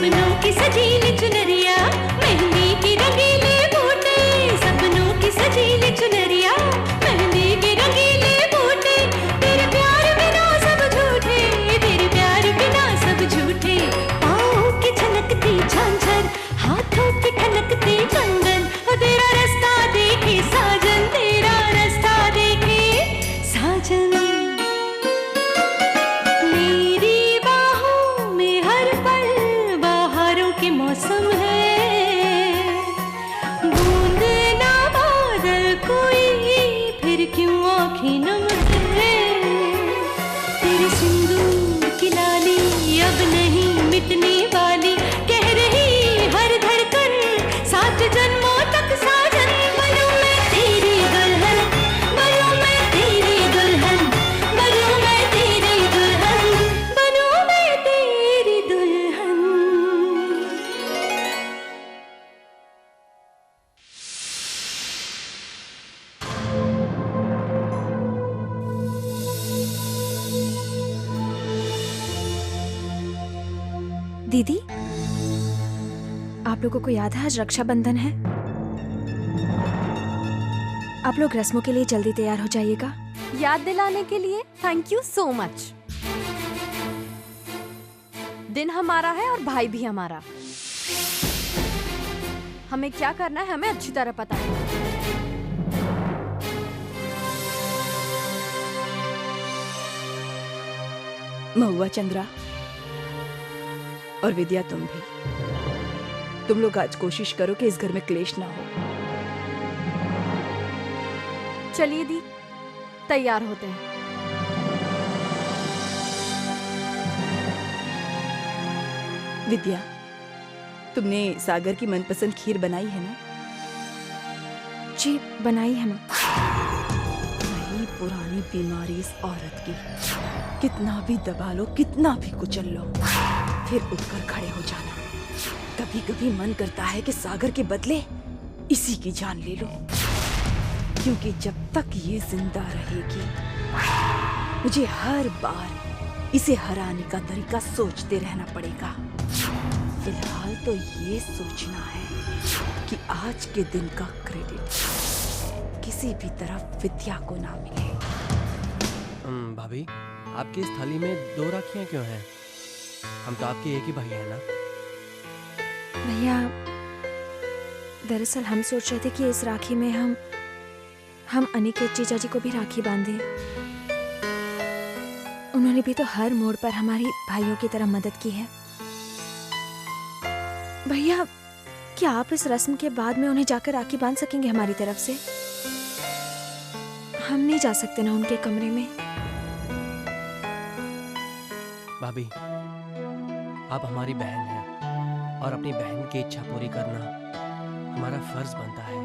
सपनों की सजीली चुनरिया, मेहंदी की रंगीले बूटे, सपनों की सजीली चुनरिया, मेहंदी के रंगीले बूटे, तेरे प्यार बिना सब झूठे, तेरे प्यार बिना सब झूठे, पाँव की छलकती झांझर, हाथों की खनकती कंगन, तेरा रास्ता देखे साजन, तेरा रास्ता देखे साजन। मेरी बाहों में हर पल बहारों के मौसम है, बूंद ना बादल कोई फिर क्यों आँखें नम है, तेरे सिंदूर की लाली अब नहीं मिटने वाली, कह रही हर धड़कन सात जन्मों तक साजन। बनूं मैं तेरी दुल्हन, बनूं मैं तेरी दुल्हन, बनूं मैं तेरी दुल्हन, बनूं मैं तेरी दुल्हन। दीदी, आप लोगों को याद है आज रक्षाबंधन है? आप लोग रस्मों के लिए जल्दी तैयार हो जाइएगा। याद दिलाने के लिए थैंक यू सो मच। दिन हमारा है और भाई भी हमारा। हमें क्या करना है हमें अच्छी तरह पता है। महुआ, चंद्रा और विद्या, तुम लोग आज कोशिश करो कि इस घर में क्लेश ना हो। चलिए दी, तैयार होते हैं। विद्या, तुमने सागर की मनपसंद खीर बनाई है ना? जी बनाई है माँ। वही पुरानी बीमारी इस औरत की, कितना भी दबा लो, कितना भी कुचल लो, फिर उठकर खड़े हो जाना। कभी कभी मन करता है कि सागर के बदले इसी की जान ले लो, क्योंकि जब तक ये जिंदा रहेगी मुझे हर बार इसे हराने का तरीका सोचते रहना पड़ेगा। फिलहाल तो ये सोचना है कि आज के दिन का क्रेडिट किसी भी तरह विद्या को ना मिले। भाभी, आपकी इस थाली में 2 राखियां क्यों हैं? हम तो आपके एक ही भाई हैं ना? भैया, दरअसल हम सोच रहे थे कि इस राखी में हम अनिकेत जीजा जी को भी राखी बांधे। उन्होंने भी तो हर मोड़ पर हमारी भाइयों की तरह मदद की है। भैया, क्या आप इस रस्म के बाद में उन्हें जाकर राखी बांध सकेंगे हमारी तरफ से? हम नहीं जा सकते ना उनके कमरे में। भाभी, आप हमारी बहन हैं और अपनी बहन की इच्छा पूरी करना हमारा फर्ज बनता है।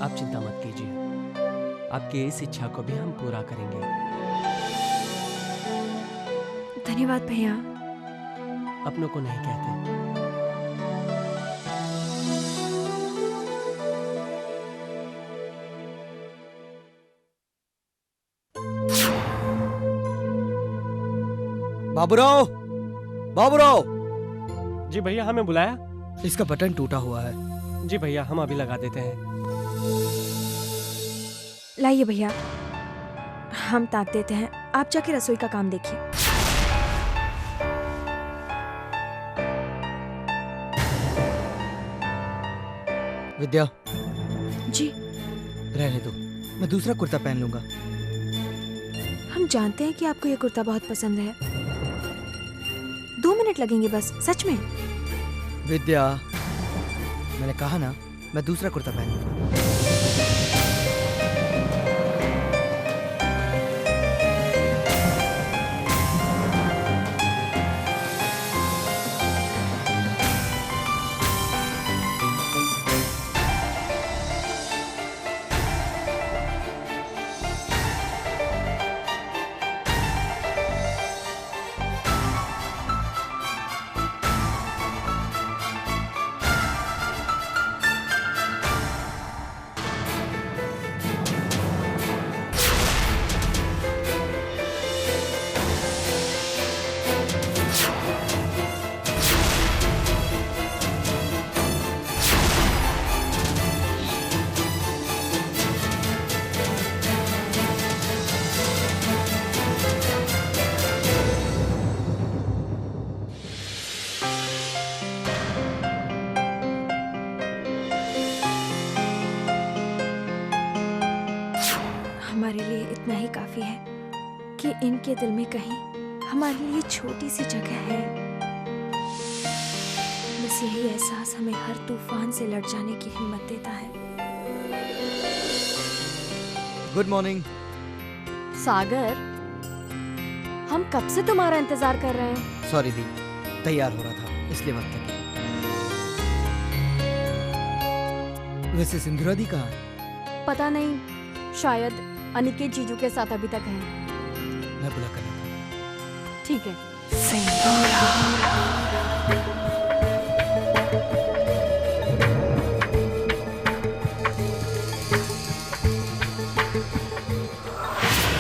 आप चिंता मत कीजिए, आपकी इस इच्छा को भी हम पूरा करेंगे। धन्यवाद भैया। अपनों को नहीं कहते। बाबूराव, बाबूराव। जी भैया, हमें बुलाया? इसका बटन टूटा हुआ है। जी भैया, हम अभी लगा देते हैं। लाइए भैया, हम ताक देते हैं, आप जाके रसोई का काम देखिए। विद्या, जी रहने दो, मैं दूसरा कुर्ता पहन लूंगा। हम जानते हैं कि आपको ये कुर्ता बहुत पसंद है। 2 मिनट लगेंगे बस, सच में। विद्या, मैंने कहा ना, मैं दूसरा कुर्ता पहन लूंगा। ही काफी है कि इनके दिल में कहीं हमारे लिए छोटी सी जगह है। बस यही एहसास हमें हर तूफान से लड़ जाने की हिम्मत देता है। Good morning. सागर, हम कब से तुम्हारा इंतजार कर रहे हैं। सॉरी दी, तैयार हो रहा था इसलिए वक्त लग गया। वैसे सिंधुरा दी कहाँ है? पता नहीं, शायद अनिकेत जीजू के साथ अभी तक है। मैं बुला कर लेता हूँ। ठीक है।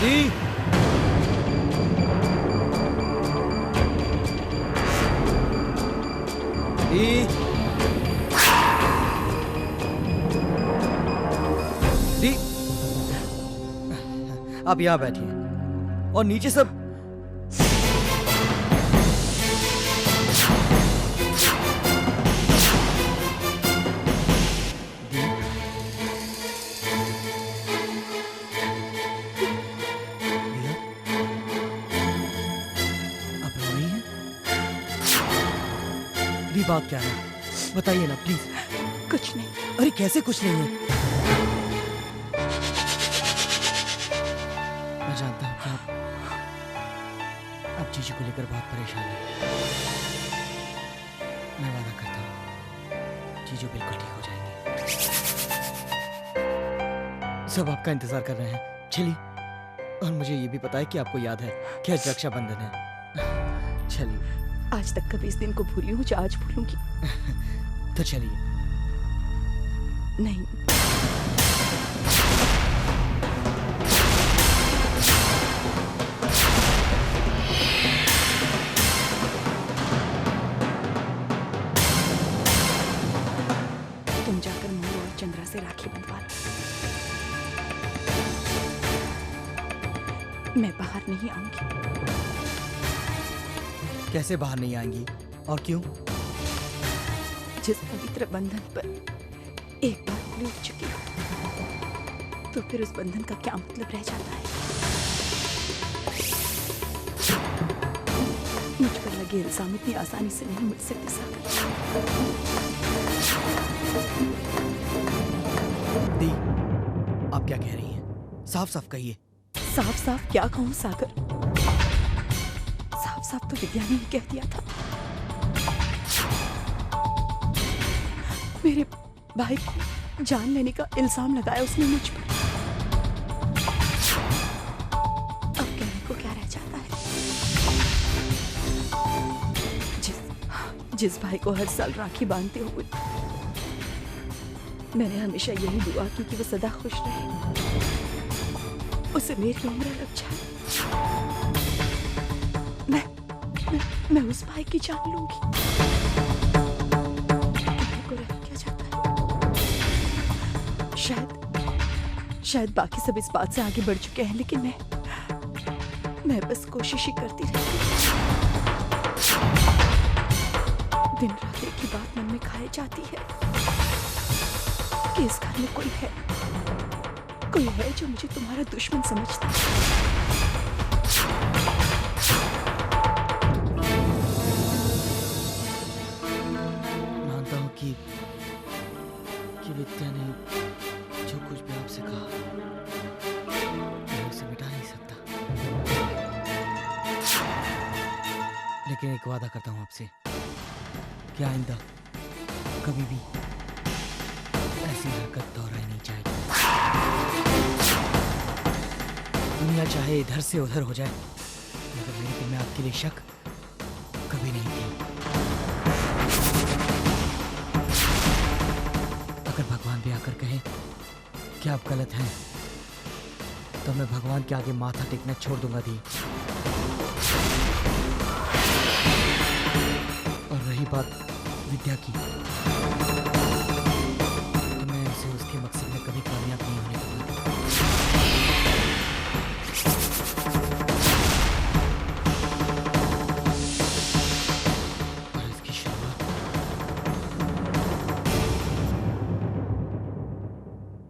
दी, दी, दी, आप यहाँ बैठिए और नीचे सब दी, दिया, आप रो रही हैं? दी, बात क्या है बताइए ना प्लीज। कुछ नहीं। अरे कैसे कुछ नहीं है? मैं जानता हूँ कि आप जीजू को लेकर बहुत परेशान हैं। मैं वादा करता हूँ जीजू बिल्कुल ठीक हो जाएंगे। सब आपका इंतजार कर रहे हैं। चलिए, और मुझे ये भी पता है कि आपको याद है कि आज रक्षाबंधन है। चलिए, आज तक कभी इस दिन को भूली हूँ जो आज भूलूंगी तो चलिए। नहीं। तुम जाकर मोरू और चंद्रा से राखी बंधवा लो। मैं बाहर नहीं आऊंगी। कैसे बाहर नहीं आएंगी और क्यों? जिस पवित्र बंधन पर एक बार टूट चुकी हूं, तो फिर उस बंधन का क्या मतलब रह जाता है? मुझ पर लगे इल्जाम इतनी आसानी से नहीं मिट सकते सागर। दी, आप क्या कह रही हैं? साफ साफ कहिए। साफ साफ क्या कहूं सागर? साफ साफ तो विद्या ने ही कह दिया था। मेरे भाई को जान लेने का इल्जाम लगाया उसने मुझ पर। अब कहने को क्या रह जाता है? जिस भाई को हर साल राखी बांधते हुए मैंने हमेशा यही दुआ की कि वो सदा खुश रहे, उसे मेरी उम्र लग जाए, मैं उस भाई की जान लूंगी। को रह क्या जाता है? शायद बाकी सब इस बात से आगे बढ़ चुके हैं, लेकिन मैं बस कोशिश ही करती रहती हूँ। दिन रात एक ही बात मन में खाई जाती है कि इस घर में कोई है जो मुझे तुम्हारा दुश्मन समझता है। मानता हूँ कि विद्या ने जो कुछ भी आपसे कहा मैं उसे मिटा नहीं सकता, लेकिन एक वादा करता हूँ आपसे कि आइंदा कभी भी ऐसी हरकत दोहराई नहीं चाहिए। दुनिया चाहे इधर से उधर हो जाए, मगर मेरे दिल में आपके लिए शक कभी नहीं थी। अगर भगवान भी आकर कहे कि आप गलत हैं, तो मैं भगवान के आगे माथा टेकना छोड़ दूंगा दी। और रही बात विद्या की, तो मैं उसे उसके मकसद में कभी कामयाब नहीं होने दूंगा। और इसकी शुरुआत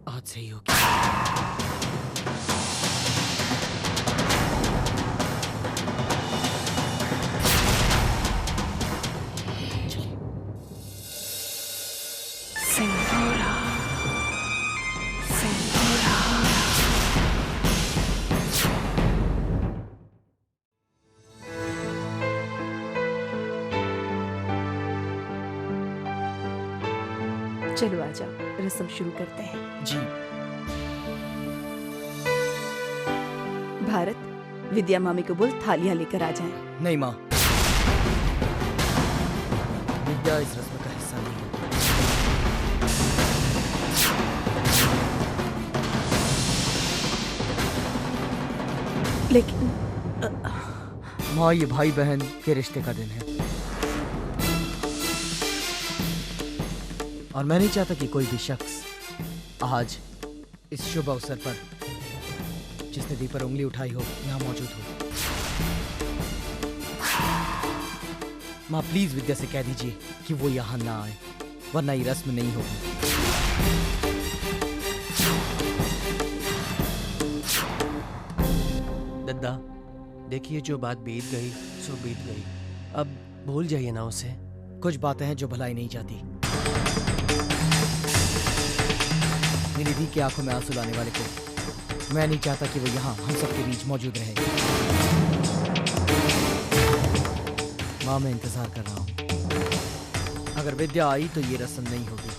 आज से ही होगी। चलो आ जाओ, रस्म शुरू करते हैं। जी। भारत, विद्या मामी को बोल थालियां लेकर आ जाएं। नहीं माँ, विद्या इस रस्म का हिस्सा नहीं है। लेकिन माँ, ये भाई बहन के रिश्ते का दिन है और मैं नहीं चाहता कि कोई भी शख्स आज इस शुभ अवसर पर जिसने दी पर उंगली उठाई हो यहाँ मौजूद हो। माँ प्लीज विद्या से कह दीजिए कि वो यहाँ ना आए, वरना ये रस्म नहीं होगी। दद्दा, देखिए जो बात बीत गई सो बीत गई, अब भूल जाइए ना उसे। कुछ बातें हैं जो भलाई नहीं चाहती। निधि की आंखों में आंसू लाने वाले को मैं नहीं चाहता कि वो यहाँ हम सबके बीच मौजूद रहे। माँ, मैं इंतजार कर रहा हूँ। अगर विद्या आई तो ये रस्म नहीं होगी।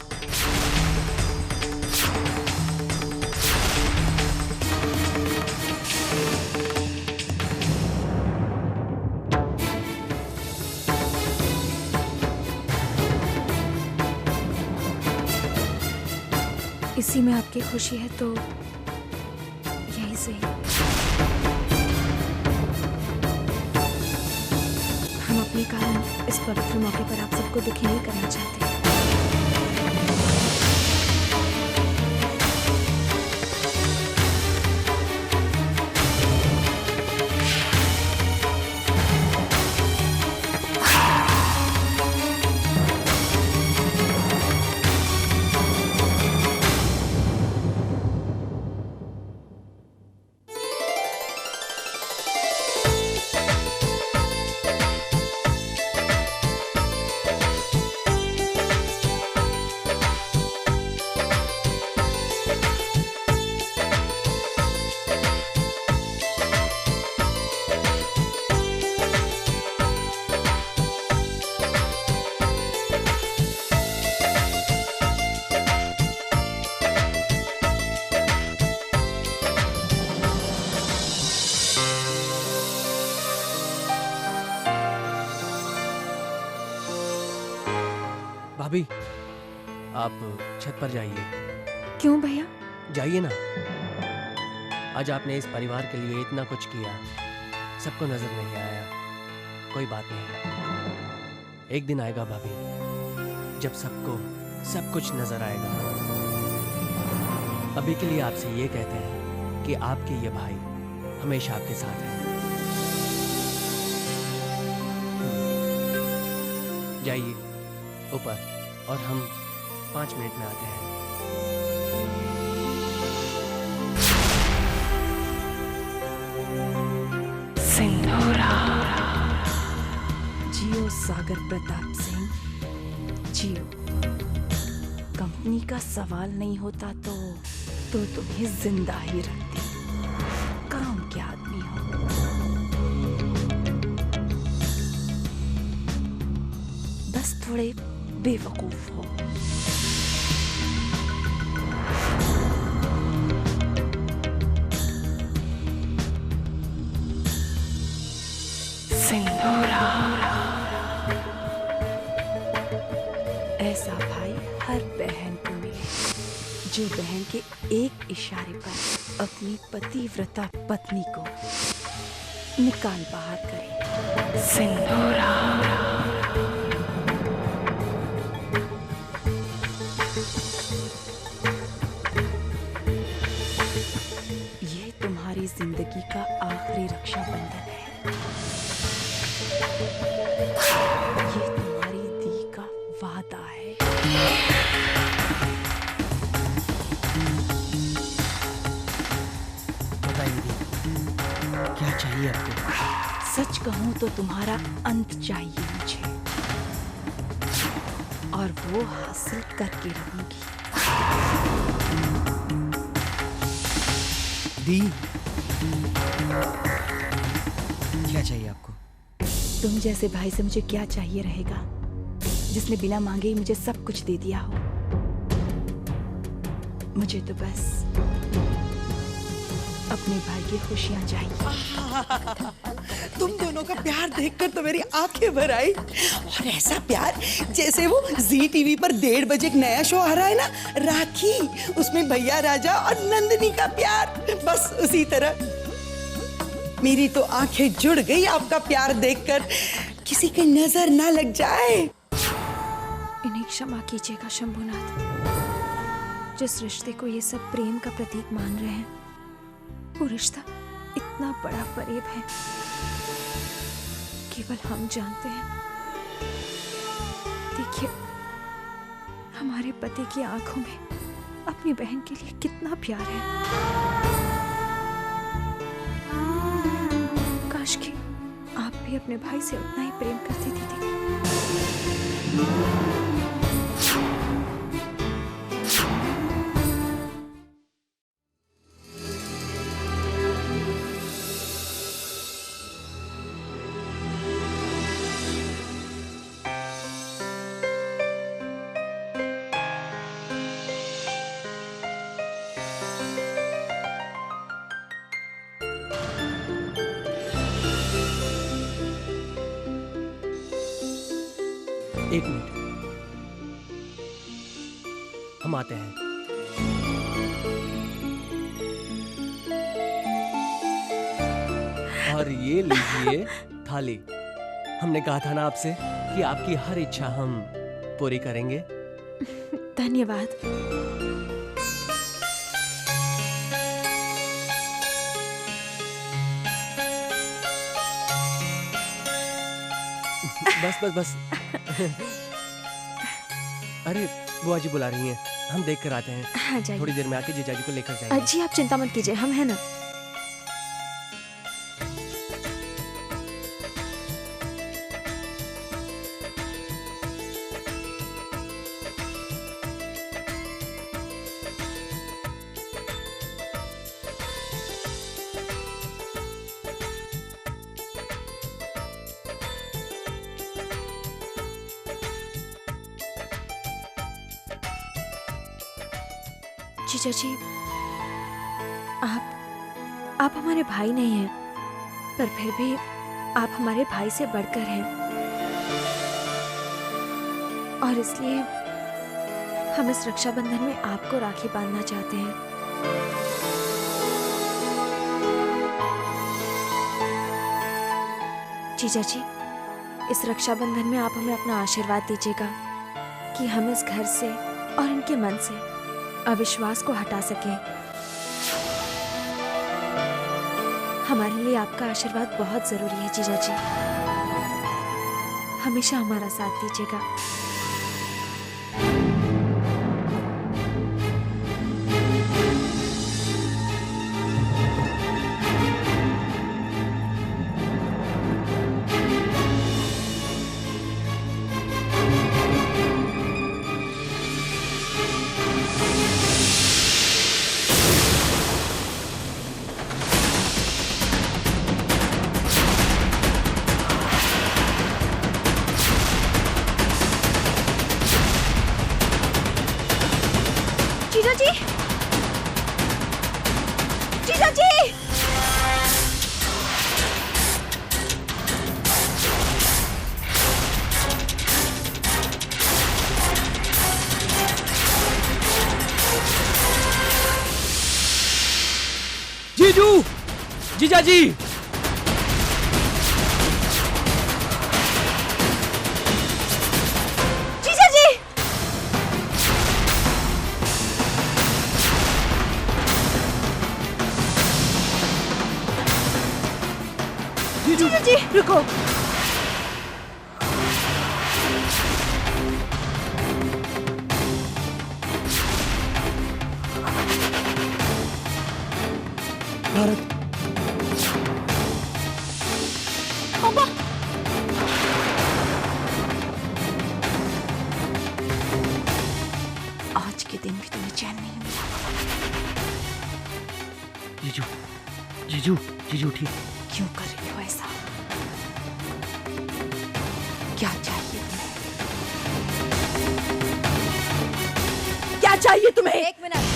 इसी में आपकी खुशी है तो यही सही। हम अपने कारण इस पवित्र मौके पर आप सबको दुखी नहीं करना चाहते। भाभी, आप छत पर जाइए। क्यों भैया? जाइए ना। आज आपने इस परिवार के लिए इतना कुछ किया, सबको नजर नहीं आया। कोई बात नहीं, एक दिन आएगा भाभी जब सबको सब कुछ नजर आएगा। अभी के लिए आपसे ये कहते हैं कि आपके ये भाई हमेशा आपके साथ हैं। जाइए ऊपर और हम 5 मिनट में आते हैं। जियो सागर प्रताप सिंह, जियो। कंपनी का सवाल नहीं होता तो तुम्हें जिंदा ही रखती। काम के आदमी हो। बस थोड़े बेवकूफ हो। ऐसा भाई हर बहन को मिले जो बहन के एक इशारे पर अपनी पतिव्रता पत्नी को निकाल बाहर करे। सिंदूरा। ये तुम्हारी जिंदगी का आखिरी रक्षा बंधन है। ये तुम्हारी दी का वादा है। बताइए दी, क्या चाहिए आपको? सच कहूं तो तुम्हारा अंत चाहिए मुझे, और वो हासिल करके रहूंगी। दी, क्या चाहिए आपको? तुम जैसे भाई से मुझे क्या चाहिए रहेगा, जिसने बिना मांगे ही मुझे सब कुछ दे दिया हो। मुझे तो बस अपने भाई की खुशियां चाहिए। तुम दोनों का प्यार देखकर तो मेरी आंखें भर आई। और ऐसा प्यार जैसे वो जी टीवी पर 1:30 बजे एक नया शो आ रहा है ना, राखी, उसमें भैया राजा और नंदिनी का प्यार, बस उसी तरह। मेरी तो आंखें जुड़ गई आपका प्यार देखकर, किसी की नजर ना लग जाए। इन्हें क्षमा कीजिएगा शंभुनाथ। जिस रिश्ते को ये सब प्रेम का प्रतीक मान रहे हैं, वो रिश्ता इतना बड़ा फरेब है, केवल हम जानते हैं। देखिए, हमारे पति की आंखों में अपनी बहन के लिए कितना प्यार है। काश कि आप भी अपने भाई से उतना ही प्रेम करती दीदी। एक मिनट, हम आते हैं। और ये लीजिए थाली। हमने कहा था ना आपसे कि आपकी हर इच्छा हम पूरी करेंगे। धन्यवाद। बस बस बस। अरे बुआ जी बुला रही हैं, हम देख कर आते हैं। हाँ जाइए। थोड़ी देर में आके जीजाजी को लेकर जाएंगे। जी आप चिंता मत कीजिए, हम हैं ना। जीजा जी, आप हमारे भाई नहीं हैं, पर फिर भी आप हमारे भाई से बढ़कर हैं, और इसलिए हम इस रक्षाबंधन में आपको राखी बांधना चाहते हैं। जीजा जी, इस रक्षाबंधन में आप हमें अपना आशीर्वाद दीजिएगा कि हम इस घर से और इनके मन से अविश्वास को हटा सकें। हमारे लिए आपका आशीर्वाद बहुत जरूरी है जीजा जी। हमेशा हमारा साथ दीजिएगा। जीजा जी, जीजा जी, जीजू, जीजा जी, जीजा जी, जीजा जी, रुको। भारत, आज के दिन भी तुम्हें चैन नहीं मिला। जीजू जीजू जीजू उठिए। क्यों कर रही हो ऐसा? क्या चाहिए तुम्हें? क्या चाहिए तुम्हें? एक मिनट।